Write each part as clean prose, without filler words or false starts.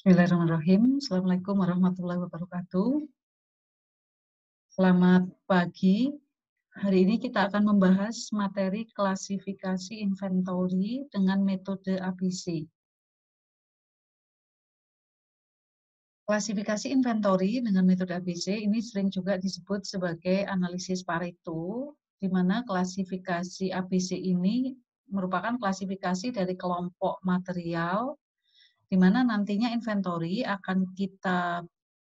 Bismillahirrahmanirrahim. Assalamualaikum warahmatullahi wabarakatuh. Selamat pagi. Hari ini kita akan membahas materi klasifikasi inventory dengan metode ABC. Klasifikasi inventory dengan metode ABC ini sering juga disebut sebagai analisis Pareto, di mana klasifikasi ABC ini merupakan klasifikasi dari kelompok material, di mana nantinya inventory akan kita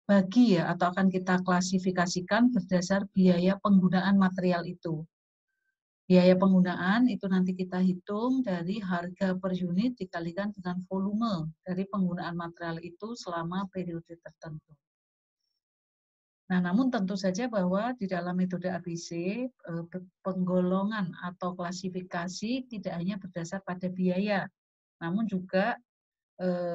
bagi ya atau akan kita klasifikasikan berdasar biaya penggunaan material itu. Biaya penggunaan itu nanti kita hitung dari harga per unit dikalikan dengan volume dari penggunaan material itu selama periode tertentu. Nah, namun tentu saja bahwa di dalam metode ABC, penggolongan atau klasifikasi tidak hanya berdasar pada biaya, namun juga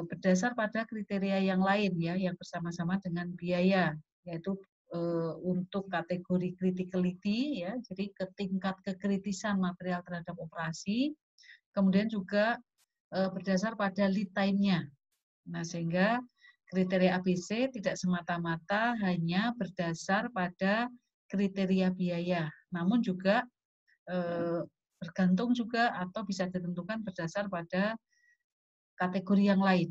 berdasar pada kriteria yang lain ya, yang bersama-sama dengan biaya, yaitu untuk kategori criticality ya, jadi ke tingkat kekritisan material terhadap operasi, kemudian juga berdasar pada lead time-nya. Nah, sehingga kriteria ABC tidak semata-mata hanya berdasar pada kriteria biaya, namun juga bergantung juga atau bisa ditentukan berdasar pada kategori yang lain,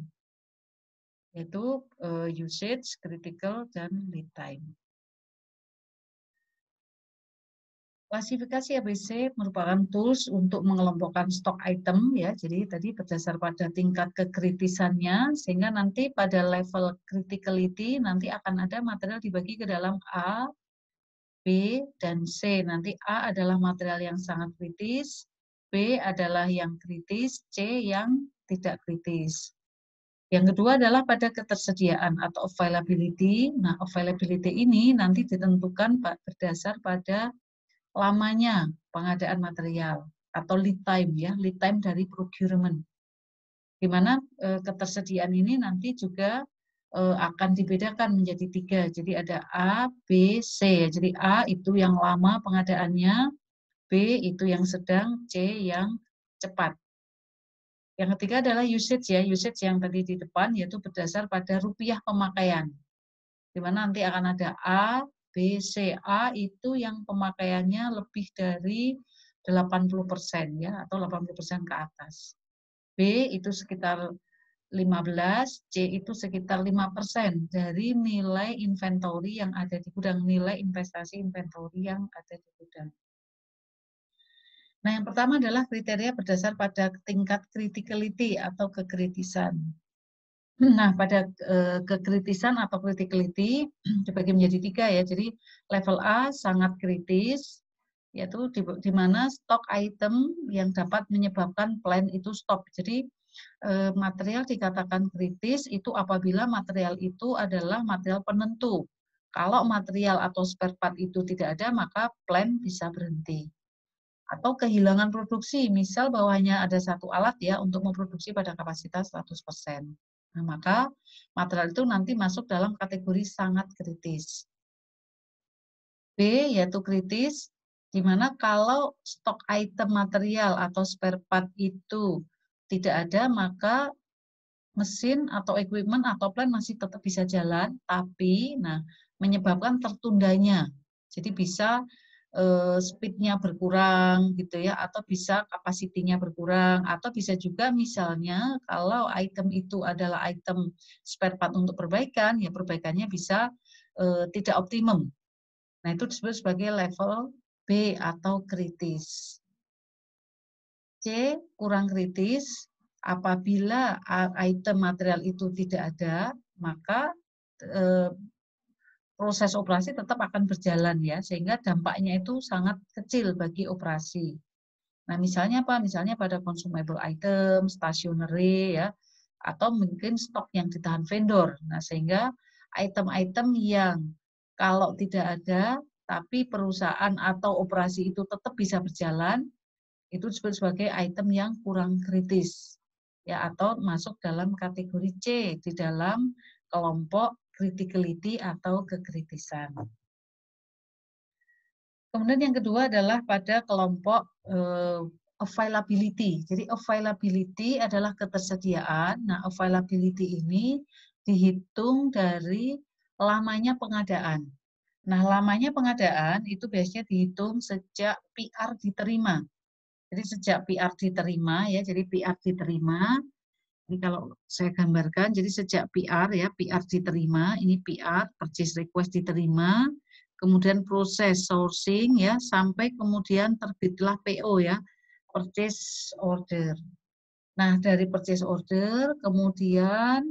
yaitu usage, critical, dan lead time. Klasifikasi ABC merupakan tools untuk mengelompokkan stok item ya. Jadi tadi berdasar pada tingkat kekritisannya, sehingga nanti pada level criticality nanti akan ada material dibagi ke dalam A, B, dan C. Nanti A adalah material yang sangat kritis, B adalah yang kritis, C yang tidak kritis. Yang kedua adalah pada ketersediaan atau availability. Nah, availability ini nanti ditentukan berdasar pada lamanya pengadaan material atau lead time ya, lead time dari procurement. Di mana ketersediaan ini nanti juga akan dibedakan menjadi 3. Jadi ada A, B, C. Jadi A itu yang lama pengadaannya, B itu yang sedang, C yang cepat. Yang ketiga adalah usage ya, usage yang tadi di depan yaitu berdasar pada rupiah pemakaian. Di mana nanti akan ada A, B, C. A itu yang pemakaiannya lebih dari 80% ya, atau 80% ke atas. B itu sekitar 15, C itu sekitar 5% dari nilai inventory yang ada di gudang, nilai investasi inventory yang ada di gudang. Nah, yang pertama adalah kriteria berdasar pada tingkat criticality atau kekritisan. Nah, pada kekritisan atau criticality dibagi menjadi 3 ya. Jadi level A sangat kritis, yaitu di mana stok item yang dapat menyebabkan plan itu stop. Jadi material dikatakan kritis itu apabila material itu adalah material penentu. Kalau material atau spare part itu tidak ada, maka plan bisa berhenti. Atau kehilangan produksi, misal bahwa hanya ada satu alat ya untuk memproduksi pada kapasitas 100%. Nah, maka material itu nanti masuk dalam kategori sangat kritis. B yaitu kritis, di mana kalau stok item material atau spare part itu tidak ada, maka mesin atau equipment atau plan masih tetap bisa jalan, tapi menyebabkan tertundanya. Jadi bisa speed-nya berkurang gitu ya, atau bisa kapasitinya berkurang, atau bisa juga misalnya kalau item itu adalah item spare part untuk perbaikan, ya perbaikannya bisa tidak optimum. Nah, itu disebut sebagai level B atau kritis. C kurang kritis, apabila item material itu tidak ada, maka proses operasi tetap akan berjalan ya, sehingga dampaknya itu sangat kecil bagi operasi. Nah, misalnya apa? Misalnya pada consumable item, stationery ya, atau mungkin stok yang ditahan vendor. Nah, sehingga item-item yang kalau tidak ada, tapi perusahaan atau operasi itu tetap bisa berjalan, itu disebut sebagai item yang kurang kritis. Ya, atau masuk dalam kategori C di dalam kelompok criticality atau kekritisan. Kemudian yang kedua adalah pada kelompok availability. Jadi availability adalah ketersediaan. Nah, availability ini dihitung dari lamanya pengadaan. Nah, lamanya pengadaan itu biasanya dihitung sejak PR diterima. Jadi sejak PR diterima ya, jadi PR diterima. Ini kalau saya gambarkan, jadi sejak PR ya, PR diterima, ini PR, purchase request diterima, kemudian proses sourcing ya, sampai kemudian terbitlah PO ya, purchase order. Nah, dari purchase order, kemudian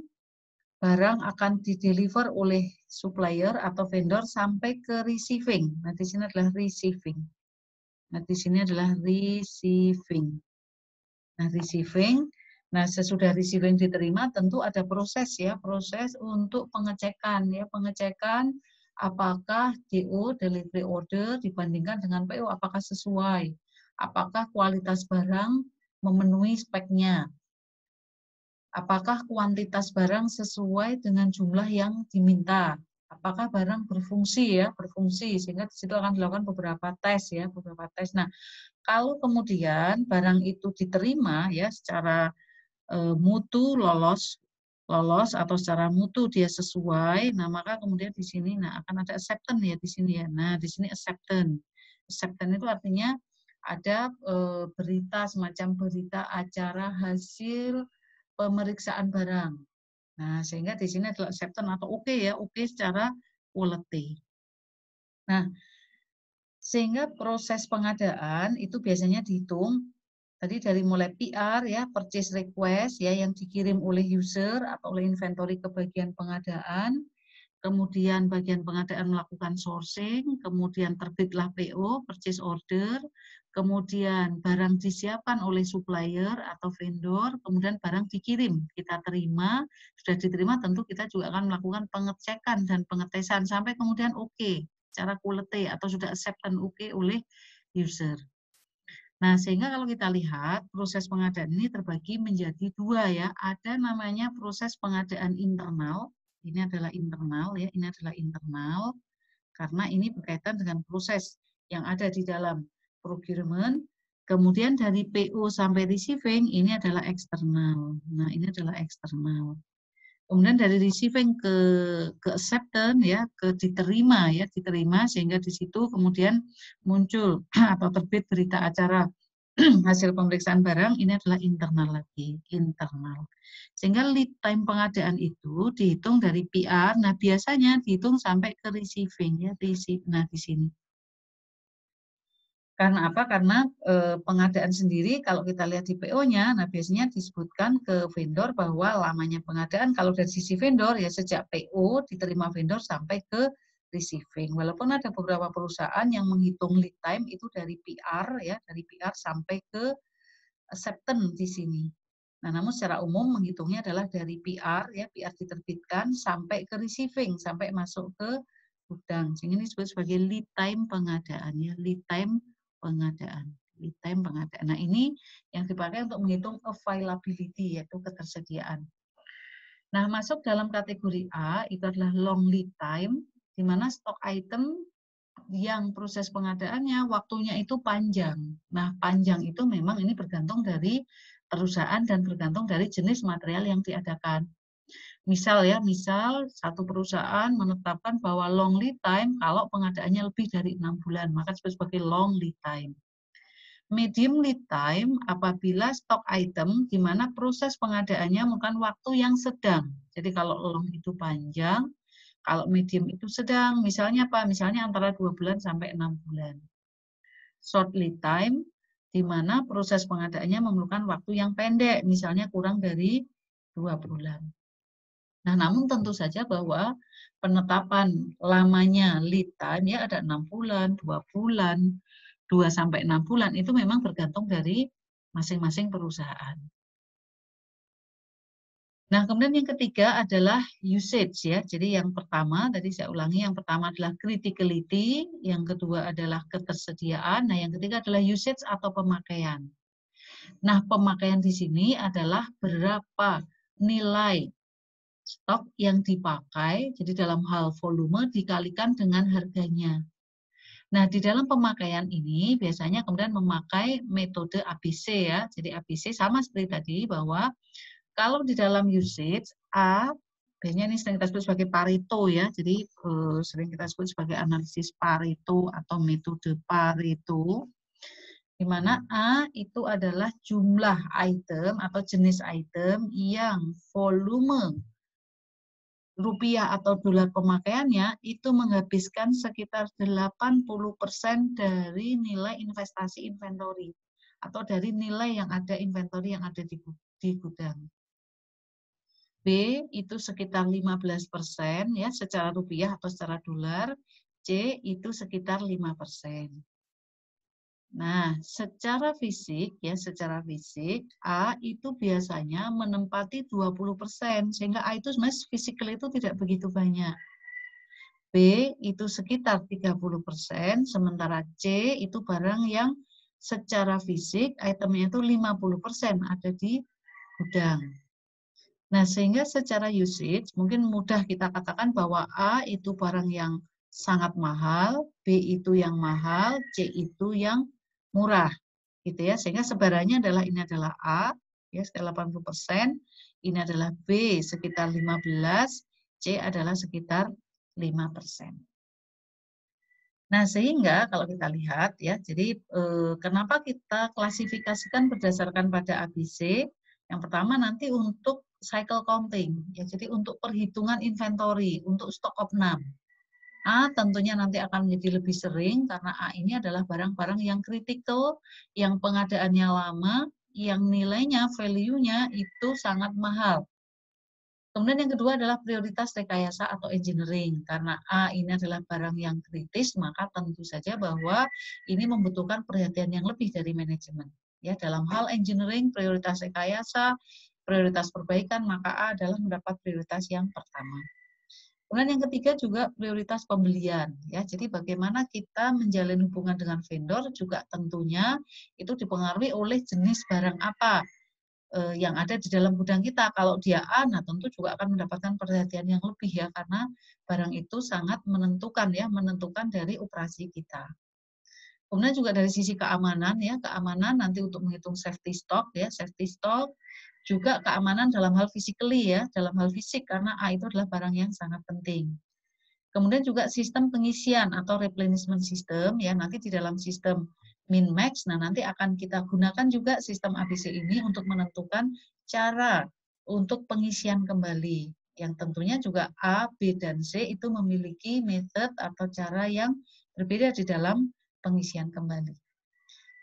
barang akan dideliver oleh supplier atau vendor sampai ke receiving. Nah, di sini adalah receiving. Nah, di sini adalah receiving. Nah, receiving. Nah, sesudah receiving diterima tentu ada proses ya, proses untuk pengecekan ya, pengecekan apakah DO delivery order dibandingkan dengan PO apakah sesuai, apakah kualitas barang memenuhi speknya, apakah kuantitas barang sesuai dengan jumlah yang diminta, apakah barang berfungsi ya, berfungsi, sehingga di situ akan dilakukan beberapa tes ya, beberapa tes. Nah, kalau kemudian barang itu diterima ya secara mutu lolos atau secara mutu dia sesuai, nah maka kemudian di sini nah akan ada acceptance ya di sini ya. Nah, di sini acceptance. Acceptance itu artinya ada berita semacam berita acara hasil pemeriksaan barang. Nah, sehingga di sini adalah acceptance atau oke ya, oke secara quality. Nah, sehingga proses pengadaan itu biasanya dihitung tadi dari mulai PR ya, purchase request ya yang dikirim oleh user atau oleh inventory ke bagian pengadaan, kemudian bagian pengadaan melakukan sourcing, kemudian terbitlah PO, purchase order, kemudian barang disiapkan oleh supplier atau vendor, kemudian barang dikirim, kita terima, sudah diterima tentu kita juga akan melakukan pengecekan dan pengetesan sampai kemudian oke, secara quality atau sudah acceptance oke oleh user. Nah, sehingga kalau kita lihat proses pengadaan ini terbagi menjadi dua ya. Ada namanya proses pengadaan internal. Ini adalah internal ya, ini adalah internal karena ini berkaitan dengan proses yang ada di dalam procurement. Kemudian dari PO sampai receiving ini adalah eksternal. Nah, ini adalah eksternal. Kemudian dari receiving ke acceptance ya, ke diterima ya, diterima sehingga di situ kemudian muncul atau terbit berita acara hasil pemeriksaan barang ini adalah internal lagi, internal. Sehingga lead time pengadaan itu dihitung dari PR, nah biasanya dihitung sampai ke receiving ya, nah di sini. Karena apa? Karena pengadaan sendiri kalau kita lihat di PO-nya, nah biasanya disebutkan ke vendor bahwa lamanya pengadaan kalau dari sisi vendor ya sejak PO diterima vendor sampai ke receiving. Walaupun ada beberapa perusahaan yang menghitung lead time itu dari PR ya, dari PR sampai ke acceptance di sini. Nah, namun secara umum menghitungnya adalah dari PR ya, PR diterbitkan sampai ke receiving, sampai masuk ke gudang. Sehingga ini disebut sebagai lead time pengadaan ya, lead time pengadaan. Lead time pengadaan. Nah, ini yang dipakai untuk menghitung availability yaitu ketersediaan. Nah, masuk dalam kategori A itu adalah long lead time di mana stok item yang proses pengadaannya waktunya itu panjang. Nah, panjang itu memang ini bergantung dari perusahaan dan bergantung dari jenis material yang diadakan. Misal ya, misal satu perusahaan menetapkan bahwa long lead time kalau pengadaannya lebih dari 6 bulan, maka disebut sebagai long lead time. Medium lead time apabila stok item di mana proses pengadaannya memerlukan waktu yang sedang. Jadi kalau long itu panjang, kalau medium itu sedang, misalnya apa? Misalnya antara 2 bulan sampai 6 bulan. Short lead time, di mana proses pengadaannya memerlukan waktu yang pendek, misalnya kurang dari 2 bulan. Nah, namun tentu saja bahwa penetapan lamanya lead time ya ada 6 bulan, 2 bulan, 2 sampai 6 bulan itu memang bergantung dari masing-masing perusahaan. Nah, kemudian yang ketiga adalah usage ya. Jadi yang pertama, tadi saya ulangi, yang pertama adalah criticality, yang kedua adalah ketersediaan, nah yang ketiga adalah usage atau pemakaian. Nah, pemakaian di sini adalah berapa nilai stok yang dipakai, jadi dalam hal volume dikalikan dengan harganya. Nah, di dalam pemakaian ini biasanya kemudian memakai metode ABC ya. Jadi ABC sama seperti tadi bahwa kalau di dalam usage, A B-nya ini sering kita sebut sebagai Pareto ya. Jadi sering kita sebut sebagai analisis Pareto atau metode Pareto. Di mana A itu adalah jumlah item atau jenis item yang volume rupiah atau dolar pemakaiannya itu menghabiskan sekitar 80% dari nilai investasi inventory atau dari nilai yang ada inventory yang ada di gudang. B itu sekitar 15% ya secara rupiah atau secara dolar, C itu sekitar 5%. Nah, secara fisik ya, secara fisik A itu biasanya menempati 20%, sehingga A itu sebenarnya physically itu tidak begitu banyak. B itu sekitar 30%, sementara C itu barang yang secara fisik itemnya itu 50% ada di gudang. Nah, sehingga secara usage mungkin mudah kita katakan bahwa A itu barang yang sangat mahal, B itu yang mahal, C itu yang murah. Gitu ya. Sehingga sebarannya adalah ini adalah A ya sekitar 80%, ini adalah B sekitar 15%, C adalah sekitar 5%. Nah, sehingga kalau kita lihat ya, jadi kenapa kita klasifikasikan berdasarkan pada ABC? Yang pertama nanti untuk cycle counting, ya, jadi untuk perhitungan inventory, untuk stok opnam. A tentunya nanti akan menjadi lebih sering karena A ini adalah barang-barang yang kritikal, yang pengadaannya lama, yang nilainya, value-nya itu sangat mahal. Kemudian yang kedua adalah prioritas rekayasa atau engineering. Karena A ini adalah barang yang kritis, maka tentu saja bahwa ini membutuhkan perhatian yang lebih dari manajemen. Ya, dalam hal engineering, prioritas rekayasa, prioritas perbaikan, maka A adalah mendapat prioritas yang pertama. Kemudian yang ketiga juga prioritas pembelian. Ya, jadi bagaimana kita menjalin hubungan dengan vendor juga tentunya itu dipengaruhi oleh jenis barang apa yang ada di dalam gudang kita. Kalau dia A, nah tentu juga akan mendapatkan perhatian yang lebih ya, karena barang itu sangat menentukan ya, menentukan dari operasi kita. Kemudian juga dari sisi keamanan ya, keamanan nanti untuk menghitung safety stock ya, safety stock, juga keamanan dalam hal physically ya, dalam hal fisik karena A itu adalah barang yang sangat penting. Kemudian juga sistem pengisian atau replenishment system ya, nanti di dalam sistem min-max, nah nanti akan kita gunakan juga sistem ABC ini untuk menentukan cara untuk pengisian kembali. Yang tentunya juga A, B, dan C itu memiliki metode atau cara yang berbeda di dalam pengisian kembali.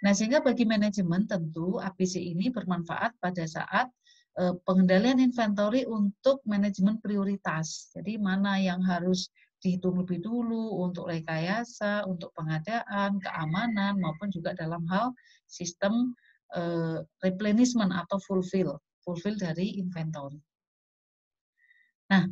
Nah, sehingga bagi manajemen tentu ABC ini bermanfaat pada saat pengendalian inventory untuk manajemen prioritas. Jadi mana yang harus dihitung lebih dulu untuk rekayasa, untuk pengadaan, keamanan, maupun juga dalam hal sistem replenishment atau fulfill dari inventory. Nah,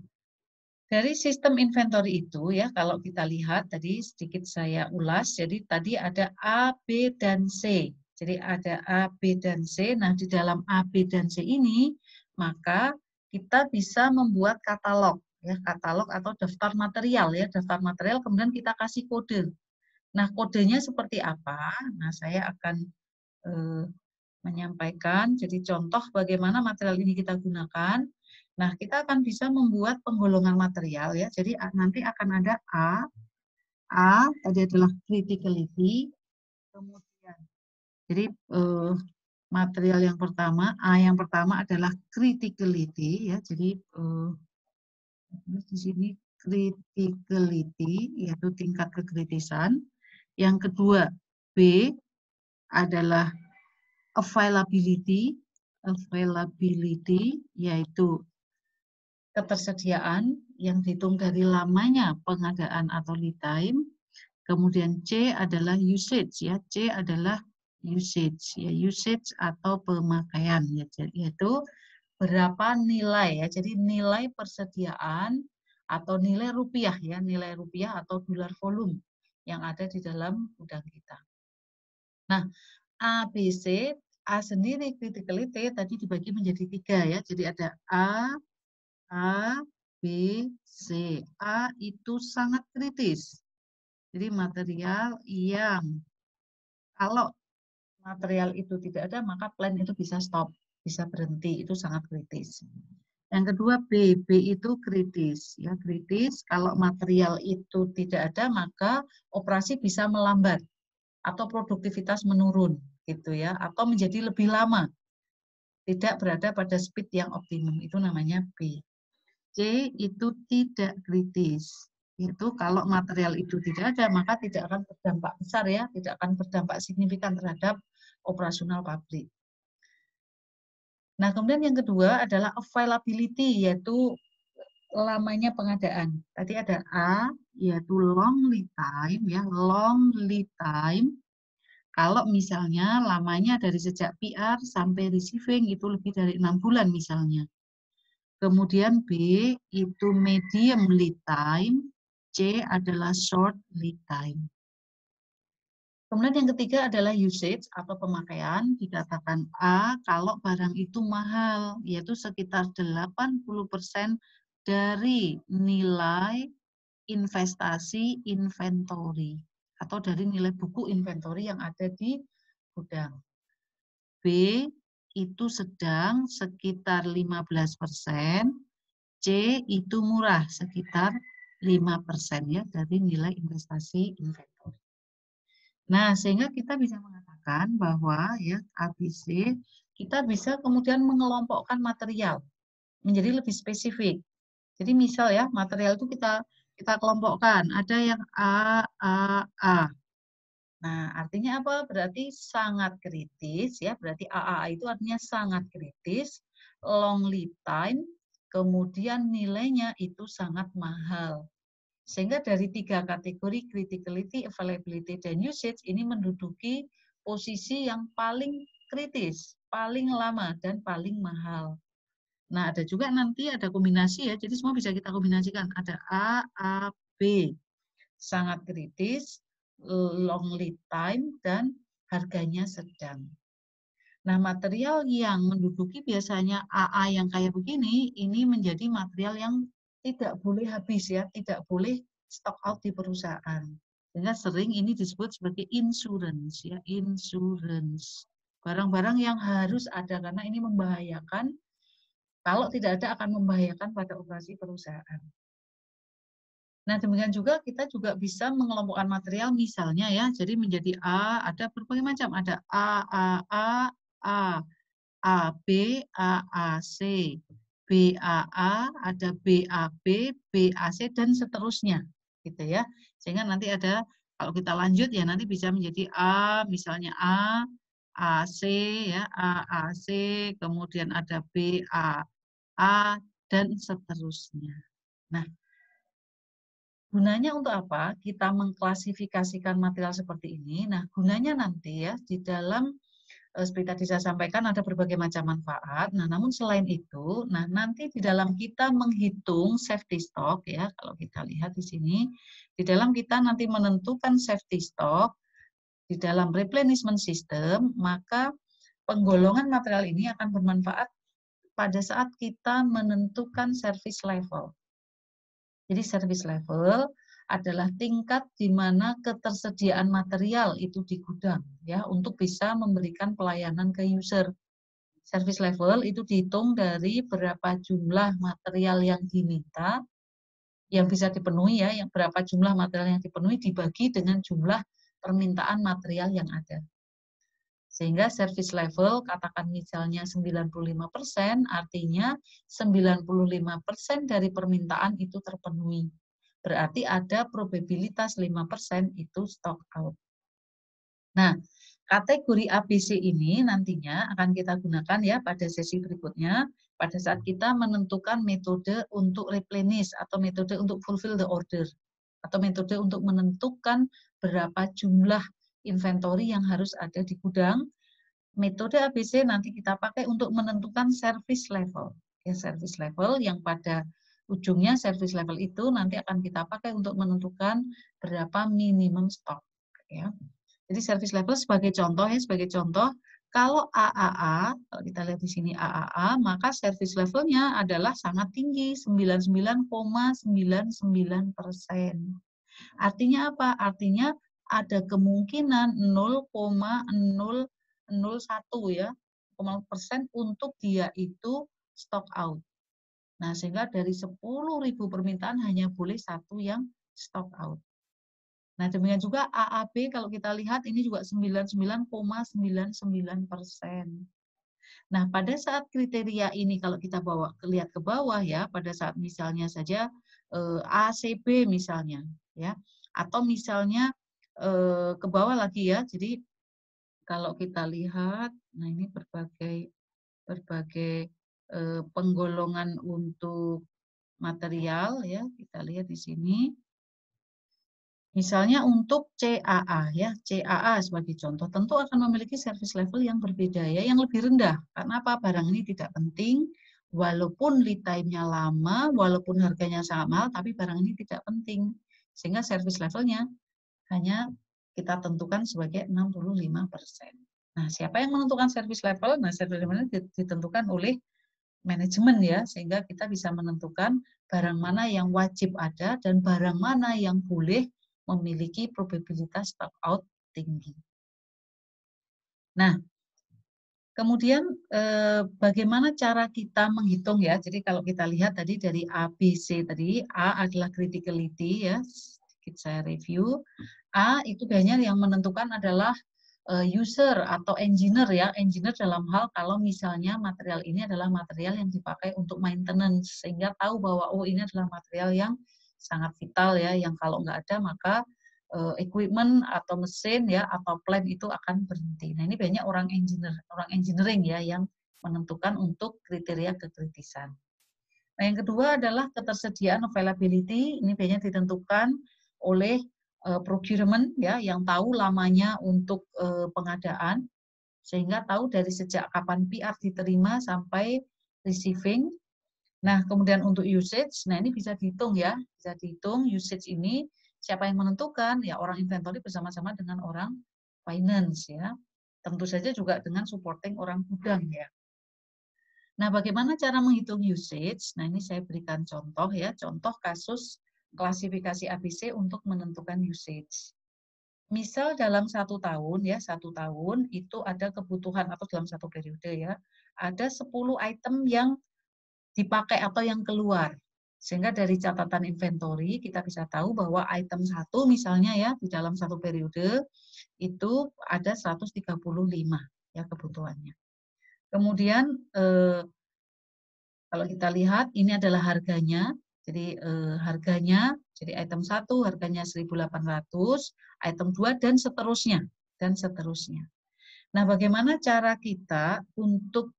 dari sistem inventory itu ya, kalau kita lihat tadi sedikit saya ulas, jadi tadi ada A, B, dan C. Jadi ada A, B, dan C. Nah, di dalam A, B, dan C ini, maka kita bisa membuat katalog, ya, katalog atau daftar material ya, daftar material kemudian kita kasih kode. Nah, kodenya seperti apa? Nah, saya akan menyampaikan. Jadi contoh bagaimana material ini kita gunakan. Nah, kita akan bisa membuat penggolongan material ya. Jadi nanti akan ada A tadi adalah criticality, kemudian jadi material yang pertama, A yang pertama adalah criticality ya. Jadi di sini criticality yaitu tingkat kekritisan. Yang kedua, B adalah availability, yaitu ketersediaan yang dihitung dari lamanya pengadaan atau lead time. Kemudian C adalah usage ya, C adalah usage ya, usage atau pemakaian ya, yaitu berapa nilai ya. Jadi nilai persediaan atau nilai rupiah ya, nilai rupiah atau dolar volume yang ada di dalam gudang kita. Nah, A, B, C, A sendiri criticality tadi dibagi menjadi 3 ya. Jadi ada A, B, C. A itu sangat kritis. Jadi material yang kalau material itu tidak ada maka plan itu bisa stop, bisa berhenti, itu sangat kritis. Yang kedua B, B itu kritis. Ya, kritis. Kalau material itu tidak ada, maka operasi bisa melambat atau produktivitas menurun, gitu ya, atau menjadi lebih lama, tidak berada pada speed yang optimum. Itu namanya B. C itu tidak kritis. Itu kalau material itu tidak ada, maka tidak akan berdampak besar ya, tidak akan berdampak signifikan terhadap operasional pabrik. Nah, kemudian yang kedua adalah availability, yaitu lamanya pengadaan. Tadi ada A, yaitu long lead time, ya, long lead time. Kalau misalnya lamanya dari sejak PR sampai receiving itu lebih dari 6 bulan misalnya. Kemudian B itu medium lead time, C adalah short lead time. Kemudian yang ketiga adalah usage atau pemakaian. Dikatakan A kalau barang itu mahal, yaitu sekitar 80% dari nilai investasi inventory atau dari nilai buku inventory yang ada di gudang. B itu sedang sekitar 15%, C itu murah sekitar 5% ya dari nilai investasi inventory. Nah, sehingga kita bisa mengatakan bahwa ya ABC kita bisa kemudian mengelompokkan material menjadi lebih spesifik. Jadi misal ya, material itu kita kelompokkan. Ada yang A. Nah, artinya apa? Berarti sangat kritis ya. Berarti AAA itu artinya sangat kritis, long lead time, kemudian nilainya itu sangat mahal. Sehingga dari tiga kategori criticality, availability, dan usage ini menduduki posisi yang paling kritis, paling lama, dan paling mahal. Nah, ada juga nanti ada kombinasi ya, jadi semua bisa kita kombinasikan. Ada A, B, sangat kritis, long lead time, dan harganya sedang. Nah, material yang menduduki biasanya AA yang kayak begini, ini menjadi material yang tidak boleh habis ya, tidak boleh stock out di perusahaan. Sehingga sering ini disebut sebagai insurance ya, insurance. Barang-barang yang harus ada karena ini membahayakan, kalau tidak ada akan membahayakan pada operasi perusahaan. Nah, demikian juga kita juga bisa mengelompokkan material misalnya ya, jadi menjadi A, ada berbagai macam, ada A, AB, AAC, BAA, ada BAB, BAC, dan seterusnya. Gitu ya. Sehingga nanti ada, kalau kita lanjut ya nanti bisa menjadi A, misalnya A, AC, ya, AAC, kemudian ada BAA, dan seterusnya. Nah, gunanya untuk apa? Kita mengklasifikasikan material seperti ini. Nah, gunanya nanti ya di dalam seperti tadi saya sampaikan ada berbagai macam manfaat. Nah, namun selain itu, nah nanti di dalam kita menghitung safety stock ya, kalau kita lihat di sini, di dalam kita nanti menentukan safety stock di dalam replenishment system, maka penggolongan material ini akan bermanfaat pada saat kita menentukan service level. Jadi service level adalah tingkat di mana ketersediaan material itu di gudang ya untuk bisa memberikan pelayanan ke user. Service level itu dihitung dari berapa jumlah material yang diminta yang bisa dipenuhi ya, yang berapa jumlah material yang dipenuhi dibagi dengan jumlah permintaan material yang ada. Sehingga service level katakan misalnya 95%, artinya 95% dari permintaan itu terpenuhi. Berarti ada probabilitas 5% itu stock out. Nah, kategori ABC ini nantinya akan kita gunakan ya pada sesi berikutnya, pada saat kita menentukan metode untuk replenish atau metode untuk fulfill the order, atau metode untuk menentukan berapa jumlah inventory yang harus ada di gudang. Metode ABC nanti kita pakai untuk menentukan service level. Ya, service level yang pada ujungnya service level itu nanti akan kita pakai untuk menentukan berapa minimum stock. Ya. Jadi service level sebagai contoh ya, sebagai contoh, kalau AAA, kalau kita lihat di sini AAA, maka service levelnya adalah sangat tinggi, 99,99%. Artinya apa? Artinya ada kemungkinan 0,001 ya, persen untuk dia itu stock out. Nah, sehingga dari 10.000 permintaan hanya boleh 1 yang stock out. Nah, demikian juga AAB kalau kita lihat ini juga 99,99%. Nah, pada saat kriteria ini kalau kita lihat ke bawah ya, pada saat misalnya saja ACB misalnya ya, atau misalnya ke bawah lagi ya. Jadi kalau kita lihat, nah ini berbagai penggolongan untuk material ya, kita lihat di sini. Misalnya untuk CAA ya, CAA sebagai contoh tentu akan memiliki service level yang berbeda ya, yang lebih rendah. Karena apa? Barang ini tidak penting, walaupun lead time-nya lama, walaupun harganya sangat mahal, tapi barang ini tidak penting. Sehingga service levelnya hanya kita tentukan sebagai 65%. Nah, siapa yang menentukan service level? Nah, service level ditentukan oleh manajemen ya, sehingga kita bisa menentukan barang mana yang wajib ada dan barang mana yang boleh memiliki probabilitas stock out tinggi. Nah, kemudian bagaimana cara kita menghitung ya? Jadi kalau kita lihat tadi dari A, B, C tadi, A adalah criticality ya, sedikit saya review. A itu biasanya yang menentukan adalah user atau engineer ya, engineer dalam hal kalau misalnya material ini adalah material yang dipakai untuk maintenance, sehingga tahu bahwa oh ini adalah material yang sangat vital ya, yang kalau nggak ada maka equipment atau mesin ya atau plant itu akan berhenti. Nah ini banyak orang engineering ya yang menentukan untuk kriteria kekritisan. Nah yang kedua adalah ketersediaan availability, ini biasanya ditentukan oleh procurement ya yang tahu lamanya untuk pengadaan, sehingga tahu dari sejak kapan PR diterima sampai receiving. Nah, kemudian untuk usage, nah ini bisa dihitung ya, bisa dihitung usage ini siapa yang menentukan? Ya orang inventory bersama-sama dengan orang finance ya. Tentu saja juga dengan supporting orang gudang ya. Nah, bagaimana cara menghitung usage? Nah, ini saya berikan contoh ya, contoh kasus klasifikasi ABC untuk menentukan usage. Misal dalam 1 tahun ya, 1 tahun itu ada kebutuhan atau dalam 1 periode ya, ada 10 item yang dipakai atau yang keluar. Sehingga dari catatan inventory kita bisa tahu bahwa item 1 misalnya ya di dalam 1 periode itu ada 135 ya kebutuhannya. Kemudian kalau kita lihat ini adalah harganya. Jadi harganya jadi item 1 harganya 1.800, item 2 dan seterusnya Nah, bagaimana cara kita untuk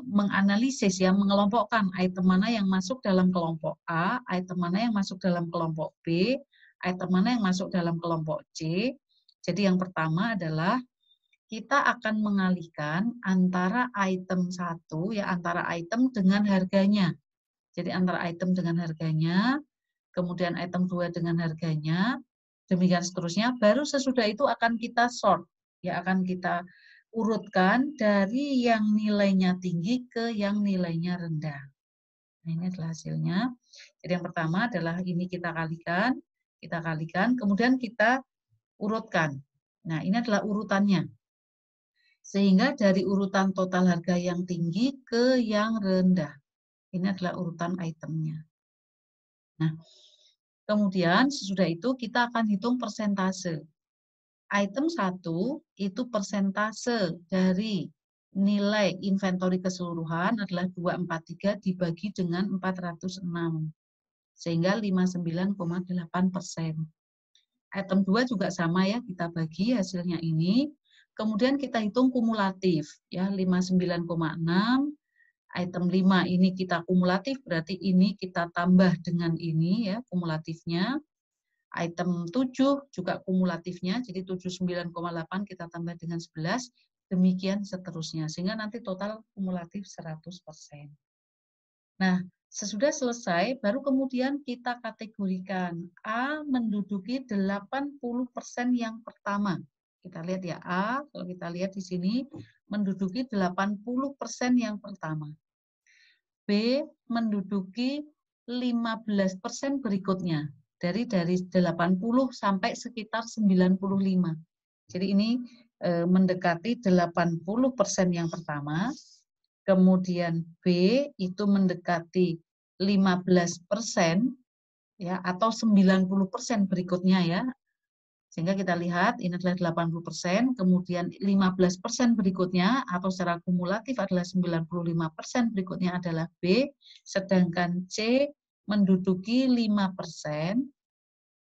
menganalisis ya, mengelompokkan item mana yang masuk dalam kelompok A, item mana yang masuk dalam kelompok B, item mana yang masuk dalam kelompok C. Jadi yang pertama adalah kita akan mengalihkan antara item 1 ya, antara item dengan harganya. Jadi antara item dengan harganya, kemudian item 2 dengan harganya, demikian seterusnya. Baru sesudah itu akan kita sort, ya akan kita urutkan dari yang nilainya tinggi ke yang nilainya rendah. Nah, ini adalah hasilnya. Jadi yang pertama adalah ini kita kalikan, kemudian kita urutkan. Nah, ini adalah urutannya. Sehingga dari urutan total harga yang tinggi ke yang rendah. Ini adalah urutan itemnya. Nah, kemudian sesudah itu kita akan hitung persentase. Item 1 itu persentase dari nilai inventory keseluruhan adalah 243 dibagi dengan 406. Sehingga 59,8%. Item 2 juga sama ya, kita bagi hasilnya ini. Kemudian kita hitung kumulatif ya 59,6, item 5 ini kita kumulatif berarti ini kita tambah dengan ini ya kumulatifnya. Item 7 juga kumulatifnya jadi 79,8 kita tambah dengan 11, demikian seterusnya sehingga nanti total kumulatif 100%. Nah, sesudah selesai baru kemudian kita kategorikan A menduduki 80% yang pertama. Kita lihat ya A, kalau kita lihat di sini menduduki 80% yang pertama. B menduduki 15% berikutnya. Dari 80 sampai sekitar 95. Jadi ini mendekati 80% yang pertama. kemudian B itu mendekati 15%, ya, atau 90% berikutnya ya. Sehingga kita lihat ini adalah 80%, kemudian 15% berikutnya atau secara kumulatif adalah 95% berikutnya adalah B, sedangkan C menduduki 5%,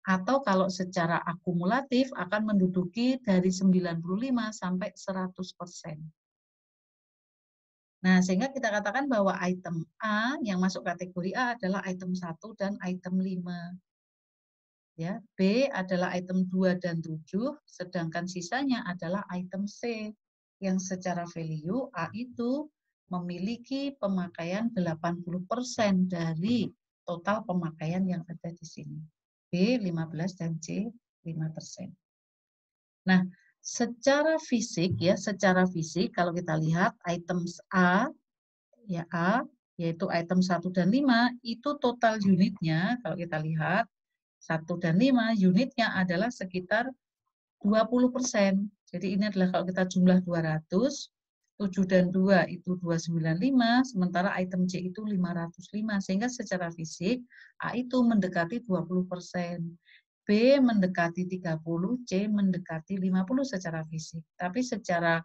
atau kalau secara akumulatif akan menduduki dari 95 sampai 100%. Nah, sehingga kita katakan bahwa item A yang masuk kategori A adalah item 1 dan item 5. Ya, B adalah item 2 dan 7, sedangkan sisanya adalah item C yang secara value A itu memiliki pemakaian 80% dari total pemakaian yang ada di sini. B 15 dan C 5%. Nah, secara fisik ya, secara fisik kalau kita lihat items A ya A yaitu item 1 dan 5 itu total unitnya kalau kita lihat 1 dan 5 unitnya adalah sekitar 20%. Jadi ini adalah kalau kita jumlah 200, 7 dan 2 itu 295, sementara item C itu 505. Sehingga secara fisik A itu mendekati 20%. B mendekati 30, C mendekati 50 secara fisik. Tapi secara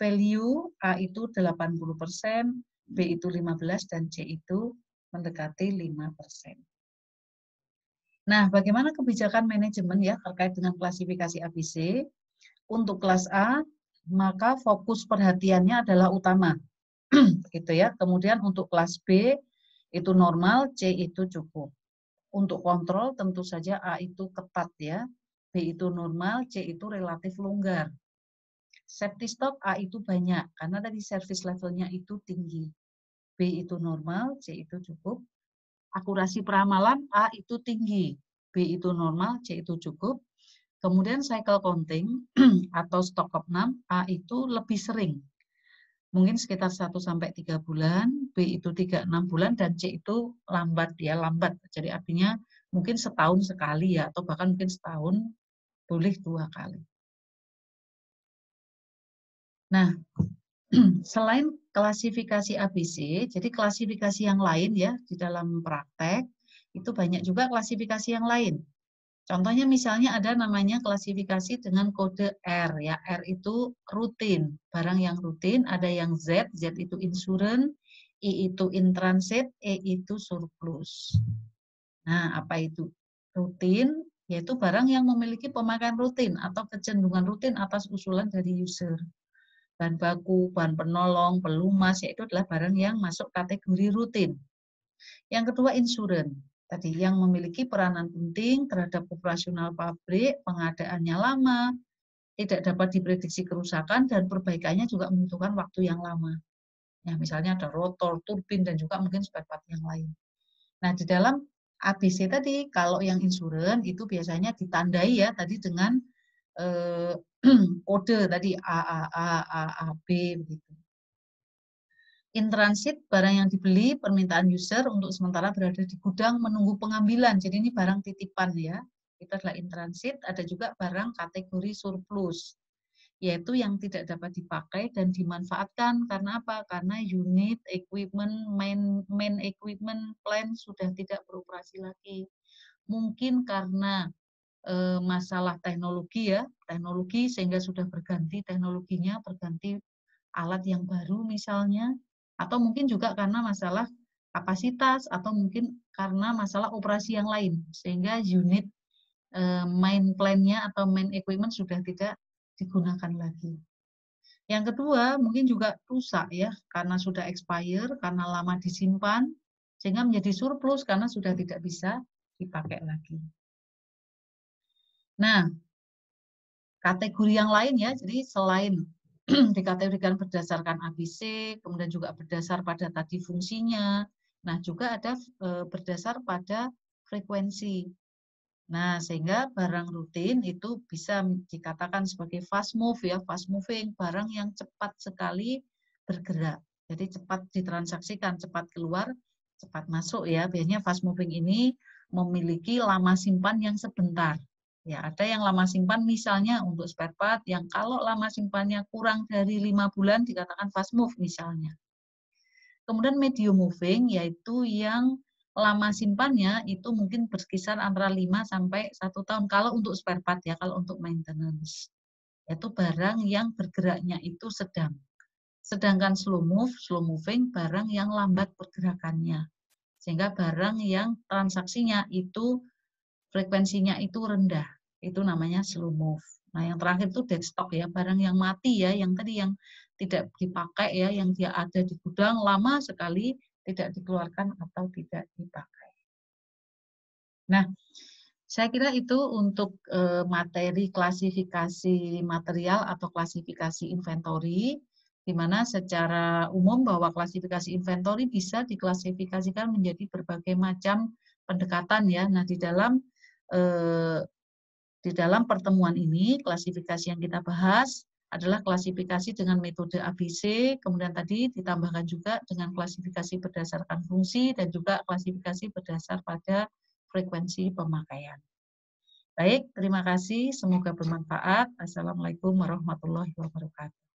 value A itu 80%, B itu 15, dan C itu mendekati 5%. Nah, bagaimana kebijakan manajemen ya terkait dengan klasifikasi ABC? Untuk kelas A, maka fokus perhatiannya adalah utama. Gitu ya. Kemudian untuk kelas B itu normal, C itu cukup. Untuk kontrol tentu saja A itu ketat ya. B itu normal, C itu relatif longgar. Safety stock A itu banyak karena tadi service levelnya itu tinggi. B itu normal, C itu cukup. Akurasi peramalan A itu tinggi, B itu normal, C itu cukup. Kemudian cycle counting atau stok opnam A itu lebih sering. Mungkin sekitar 1-3 bulan, B itu 3-6 bulan, dan C itu lambat ya, lambat. Jadi artinya mungkin setahun sekali ya, atau bahkan mungkin setahun boleh 2 kali. Nah, selain klasifikasi ABC, jadi klasifikasi yang lain ya di dalam praktek, itu banyak juga klasifikasi yang lain. Contohnya misalnya ada namanya klasifikasi dengan kode R ya. R itu rutin, barang yang rutin, ada yang Z, Z itu insurance, I itu in transit, E itu surplus. Nah, apa itu rutin? Yaitu barang yang memiliki pemakaian rutin atau kecenderungan rutin atas usulan dari user. Bahan baku, bahan penolong, pelumas, yaitu adalah barang yang masuk kategori rutin. Yang kedua, insurance. Tadi yang memiliki peranan penting terhadap operasional pabrik, pengadaannya lama, tidak dapat diprediksi kerusakan, dan perbaikannya juga membutuhkan waktu yang lama. Ya, misalnya ada rotor, turbin, dan juga mungkin spare part yang lain. Nah, di dalam ABC tadi, kalau yang insurance itu biasanya ditandai ya tadi dengan kode tadi AAA, B begitu. In transit, barang yang dibeli permintaan user untuk sementara berada di gudang menunggu pengambilan. Jadi ini barang titipan ya. Itu adalah in transit. Ada juga barang kategori surplus, yaitu yang tidak dapat dipakai dan dimanfaatkan. Karena apa? Karena unit, equipment, main equipment, plant sudah tidak beroperasi lagi. Mungkin karena masalah teknologi ya, teknologi sehingga sudah berganti teknologinya, berganti alat yang baru misalnya, atau mungkin juga karena masalah kapasitas, atau mungkin karena masalah operasi yang lain, sehingga unit main plan-nya atau main equipment sudah tidak digunakan lagi. Yang kedua, mungkin juga rusak ya, karena sudah expire, karena lama disimpan, sehingga menjadi surplus karena sudah tidak bisa dipakai lagi. Nah, kategori yang lain ya, jadi selain dikategorikan berdasarkan ABC, kemudian juga berdasar pada tadi fungsinya, nah juga ada berdasar pada frekuensi. Nah, sehingga barang rutin itu bisa dikatakan sebagai fast move ya, fast moving, barang yang cepat sekali bergerak. Jadi cepat ditransaksikan, cepat keluar, cepat masuk ya. Biasanya fast moving ini memiliki lama simpan yang sebentar. Ya, ada yang lama simpan misalnya untuk spare part yang kalau lama simpannya kurang dari 5 bulan dikatakan fast move misalnya. Kemudian medium moving yaitu yang lama simpannya itu mungkin berkisar antara 5 sampai 1 tahun kalau untuk spare part ya, kalau untuk maintenance. Yaitu barang yang bergeraknya itu sedang. Sedangkan slow moving barang yang lambat pergerakannya. Sehingga barang yang transaksinya itu frekuensinya itu rendah. Itu namanya slow move. Nah, yang terakhir itu dead stock ya, barang yang mati ya, yang tadi yang tidak dipakai ya, yang dia ada di gudang lama sekali tidak dikeluarkan atau tidak dipakai. Nah, saya kira itu untuk materi klasifikasi material atau klasifikasi inventory, di mana secara umum bahwa klasifikasi inventory bisa diklasifikasikan menjadi berbagai macam pendekatan ya. Nah, di dalam pertemuan ini klasifikasi yang kita bahas adalah klasifikasi dengan metode ABC, kemudian tadi ditambahkan juga dengan klasifikasi berdasarkan fungsi dan juga klasifikasi berdasar pada frekuensi pemakaian. Baik, terima kasih. Semoga bermanfaat. Assalamualaikum warahmatullahi wabarakatuh.